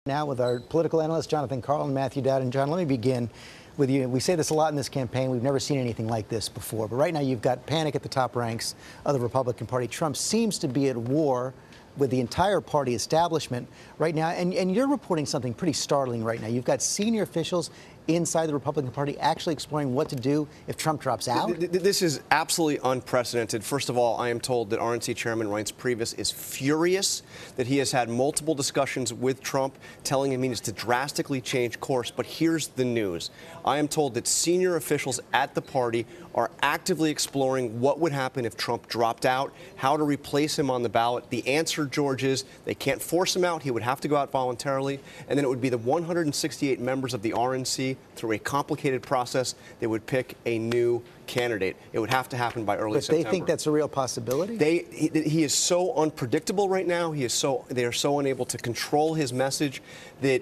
Now with our political analyst, Jonathan Karl and Matthew Dowd. And John, let me begin with you. We say this a lot in this campaign. We've never seen anything like this before. But right now you've got panic at the top ranks of the Republican Party. Trump seems to be at war with the entire party establishment right now. And you're reporting something pretty startling right now. You've got senior officials inside the Republican Party actually exploring what to do if Trump drops out? This is absolutely unprecedented. First of all, I am told that RNC Chairman Reince Priebus is furious that he has had multiple discussions with Trump, telling him he needs to drastically change course. But here's the news. I am told that senior officials at the party are actively exploring what would happen if Trump dropped out, how to replace him on the ballot. The answer, George, is they can't force him out. He would have to go out voluntarily. And then it would be the 168 members of the RNC, through a complicated process, they would pick a new candidate. It would have to happen by early September. But they think that's a real possibility? He is so unpredictable right now. They are so unable to control his message that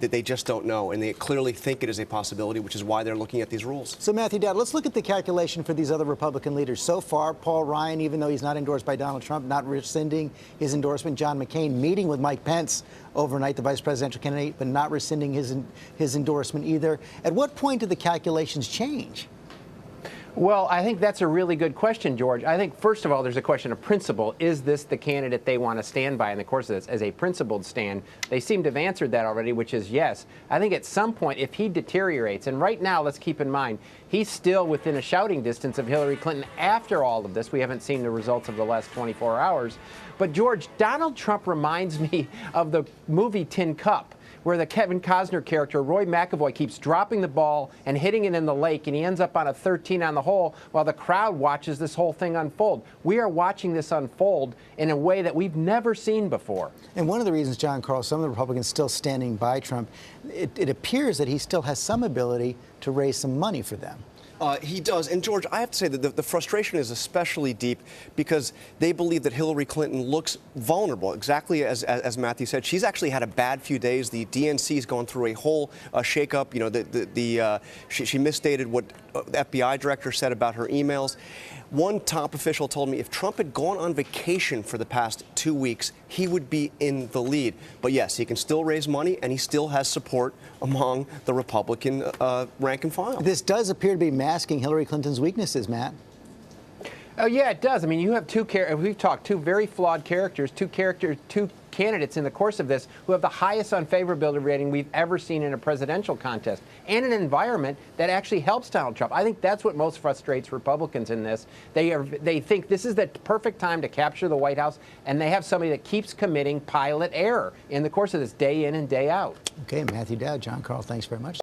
they just don't know, and they clearly think it is a possibility, which is why they're looking at these rules. So, Matthew Dowd, let's look at the calculation for these other Republican leaders. So far, Paul Ryan, even though he's not endorsed by Donald Trump, not rescinding his endorsement. John McCain meeting with Mike Pence overnight, the vice presidential candidate, but not rescinding his endorsement either. At what point do the calculations change? Well, I think that's a really good question, George. I think, first of all, there's a question of principle. Is this the candidate they want to stand by in the course of this as a principled stand? They seem to have answered that already, which is yes. I think at some point, if he deteriorates, and right now, let's keep in mind, he's still within a shouting distance of Hillary Clinton after all of this. We haven't seen the results of the last 24 hours. But, George, Donald Trump reminds me of the movie Tin Cup, where the Kevin Costner character, Roy McAvoy, keeps dropping the ball and hitting it in the lake, and he ends up on a 13 on the hole while the crowd watches this whole thing unfold. We are watching this unfold in a way that we've never seen before. And one of the reasons, John Karl, some of the Republicans still standing by Trump, it appears that he still has some ability to raise some money for them. He does. And, George, I have to say that the frustration is especially deep because they believe that Hillary Clinton looks vulnerable, exactly as Matthew said. She's actually had a bad few days. The DNC has gone through a whole shakeup. You know, she misstated what the FBI director said about her emails. One top official told me if Trump had gone on vacation for the past 2 weeks, he would be in the lead. But yes, he can still raise money, and he still has support among the Republican rank and file. This does appear to be masking Hillary Clinton's weaknesses, Matt. Oh, yeah, it does. I mean, you have we've talked two very flawed characters, two candidates in the course of this who have the highest unfavorability rating we've ever seen in a presidential contest, and an environment that actually helps Donald Trump. I think that's what most frustrates Republicans in this. They think this is the perfect time to capture the White House, and they have somebody that keeps committing pilot error in the course of this day in and day out. Okay, Matthew Dowd, John Karl, thanks very much.